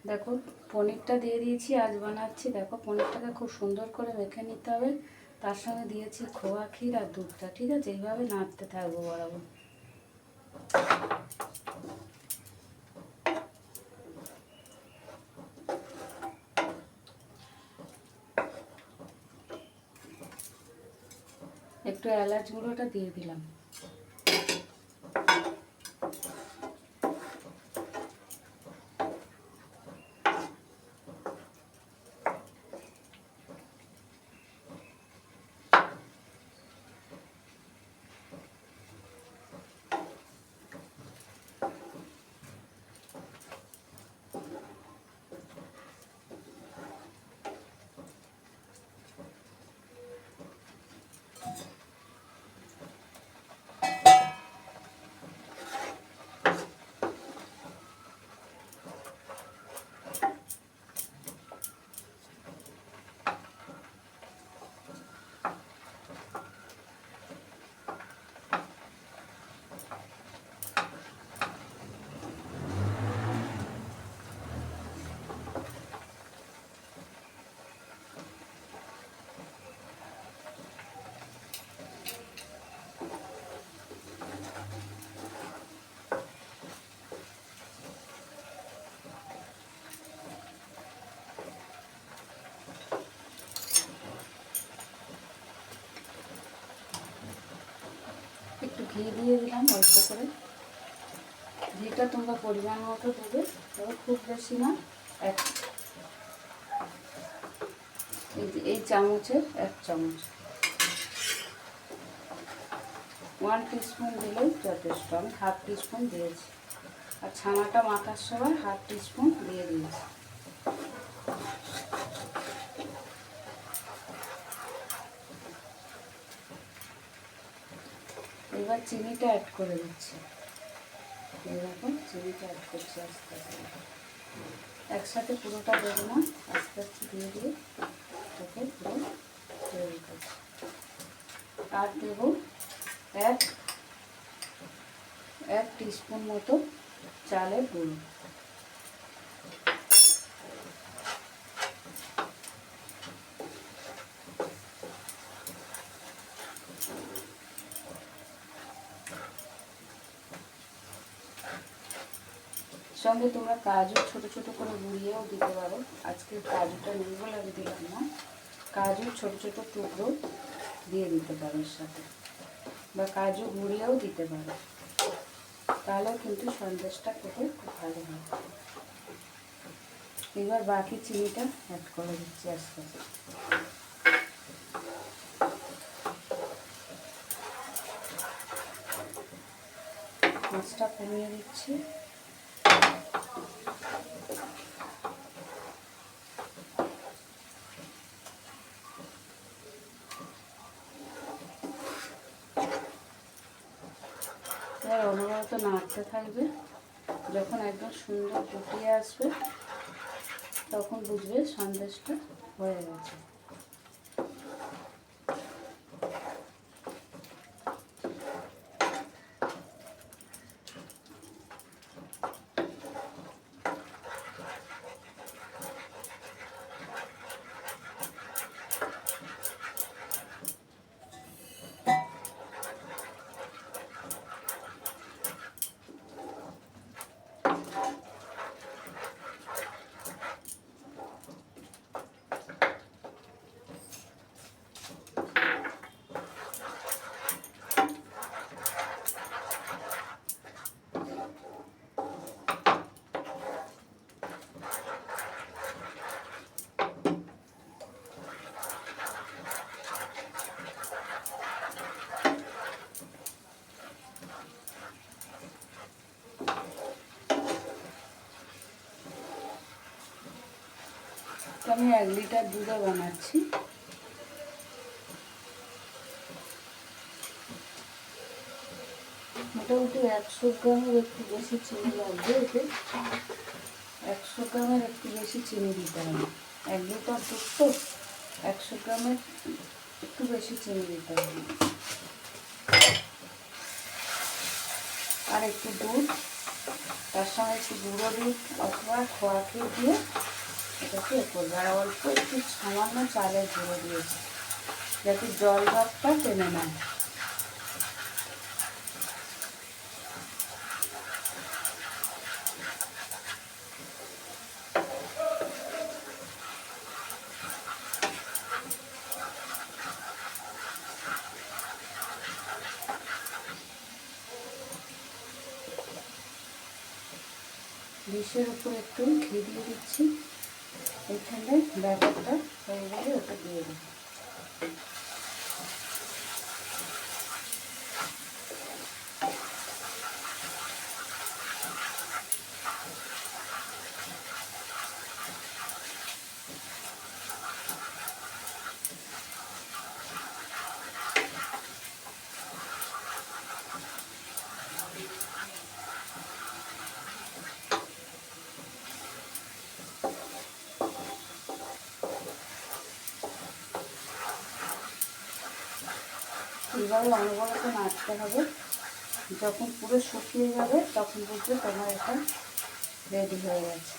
দেখো পনিরটা দিয়ে দিয়েছি, আজ বানাচ্ছি। দেখো পনিরটাকে খুব সুন্দর করে মেখে নিতে হবে। তার সঙ্গে দিয়েছি খোয়া ক্ষীর আর দুধটা। ঠিক আছে, এইভাবে নাড়তে থাকবো বরাবর। একটু এলাচ গুঁড়োটা দিয়ে দিলাম। একটু ঘি দিয়ে দিলাম অল্প করে। ঘিটা তোমরা পরিমাণ মতো দেবে, তবে খুব বেশি না। এই চামচের 1 চামচ, 1 টিস্পুন দিলেই যথেষ্ট। আমি 1/2 টিস্পুন দিয়েছি। আর ছানাটা মাখার সময় 1/2 টিস্পুন দিয়ে দিয়েছি। এবার চিনিটা অ্যাড করে দিচ্ছি। এরকম চিনিটা অ্যাড করছি আস্তে আস্তে। একসাথে পুরোটা দেবো না, আস্তে আস্তে দিয়ে দিয়ে ওকে পুরো তৈরি করছি। আর দেবো 1 টিস্পুন মতো চালের গুঁড়ো। সঙ্গে তোমরা কাজু ছোট ছোট করে গুঁড়িয়েও দিতে পারো। আজকে কাজুটা নেই বলে আমি দিলাম না। কাজু ছোট ছোট টুকরো দিয়ে দিতে পারো এর সাথে, বা কাজু গুঁড়িয়েও দিতে পারো। তাহলেও কিন্তু সন্দেশটা খেতে খুব ভালো হয়। এবার বাকি চিনিটা অ্যাড করে দিচ্ছি আস্তে আস্তে। মাছটা কমিয়ে দিচ্ছি। এবার অনবরত নাড়তে থাকবে। যখন একদম সুন্দর ফুটিয়ে আসবে তখন বুঝবে সন্দেশটা হয়ে গেছে। আমি 1 লিটার দুধে বানাচ্ছি। মোটামুটি 100 গ্রামের একটু বেশি চিনি লাগবে। এতে 100 গ্রামের একটু বেশি চিনি দিতে হবে। 1 লিটার দুধ তো, 100 গ্রামের একটু বেশি চিনি দিতে হবে। আর একটু দুধ তার সঙ্গে একটু গুঁড়ো দুধ অথবা খোয়া ক্ষীর দিয়ে এটাকে এ করবে। আর অল্প একটু সামান্য চালের গুঁড়ো দিয়েছি যাতে জল ভাবটা টেনে নেয়। ডিশের উপর একটু ঘি দিয়ে দিচ্ছি। এখানে ব্যাটারটা হয়ে গেলে ওটা দিয়ে দেবো। এইভাবে অনবরত নাড়তে হবে। যখন পুরো শুকিয়ে যাবে তখন বুঝবে তোমার এটা রেডি হয়ে গেছে।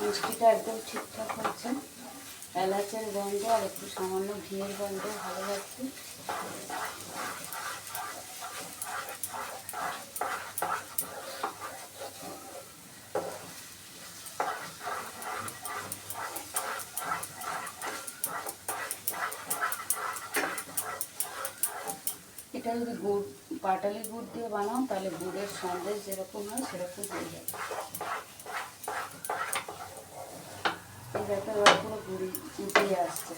মিষ্টিটা একদম ঠিকঠাক হচ্ছে। এলাচের গন্ধ আর একটু সামান্য ঘিয়ের গন্ধ ভালো লাগছে। এটা যদি গুড় পাটালি গুড় দিয়ে বানাও তাহলে গুড়ের সন্দেশ যেরকম হয় সেরকম হয়ে যাবে। এই দেখো এবার পুরো গুড়ি উঠিয়ে আসছে।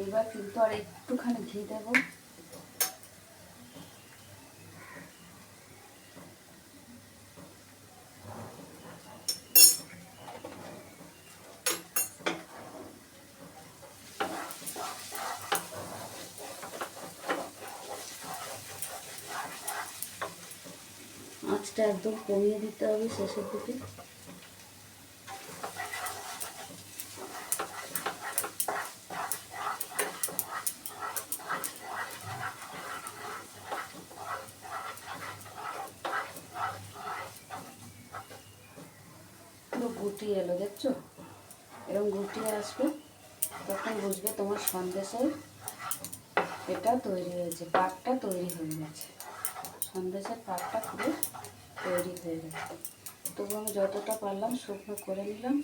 এবার কিন্তু আর একটুখানি ঘি দেবো। আঁচটা একদম কমিয়ে দিতে হবে শেষের দিকে। পুরো গুটিয়ে এলো, দেখছো? এরকম গুটিয়ে আসবে তখন বুঝবে তোমার সন্দেশের এটা তৈরি হয়েছে, পাকটা তৈরি হয়ে গেছে। সন্দেশের পাকটা পুরো তৈরি হয়ে গেছে। তবু আমি যতটা পারলাম শুকনো করে নিলাম।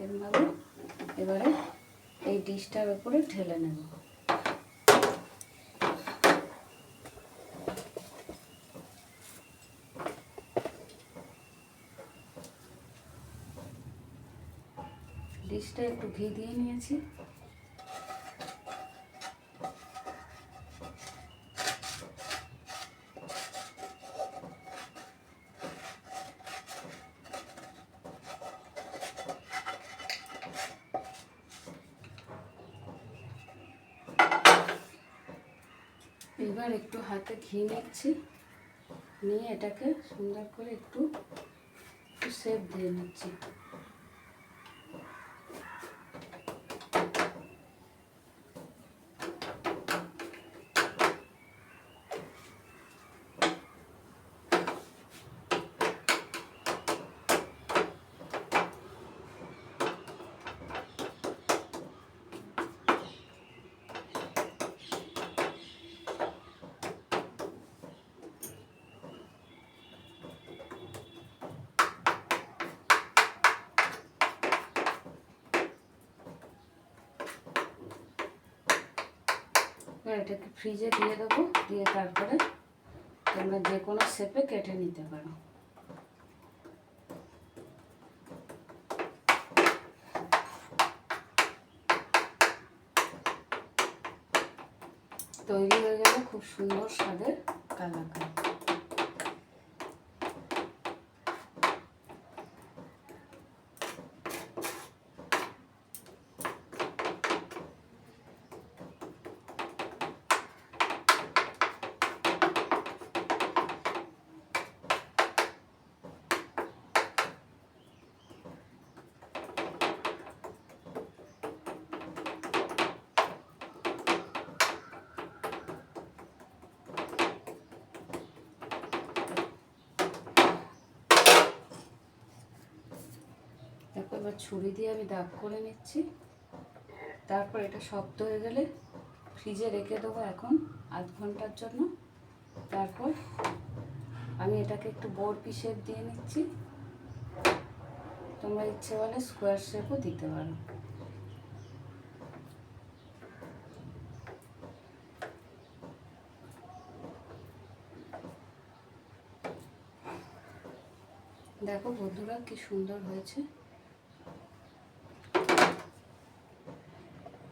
এরভাবে এবারে এই ডিশটার উপরে ঢেলে নেব। ডিশটা একটু ঘি দিয়ে নিয়েছি। এবার একটু হাতে ঘি নিচ্ছি, নিয়ে এটাকে সুন্দর করে একটু শেপ দিয়ে নিচ্ছি। এবার এটাকে ফ্রিজে দিয়ে দেবো, দিয়ে তারপরে তোমরা যে কোনো শেপে কেটে নিতে পারো। তৈরি হয়ে গেল খুব সুন্দর স্বাদের কালাকাঁদ। দেখো এবার ছুরি দিয়ে আমি দাগ করে নিচ্ছি। তারপর এটা শক্ত হয়ে গেলে ফ্রিজে রেখে দেবো এখন আধ ঘন্টার জন্য। তারপর আমি এটাকে একটু বরফি শেপ দিয়ে নিচ্ছি। তোমরা ইচ্ছে বলে স্কোয়ার শেপও দিতে পারো। দেখো বন্ধুরা কি সুন্দর হয়েছে।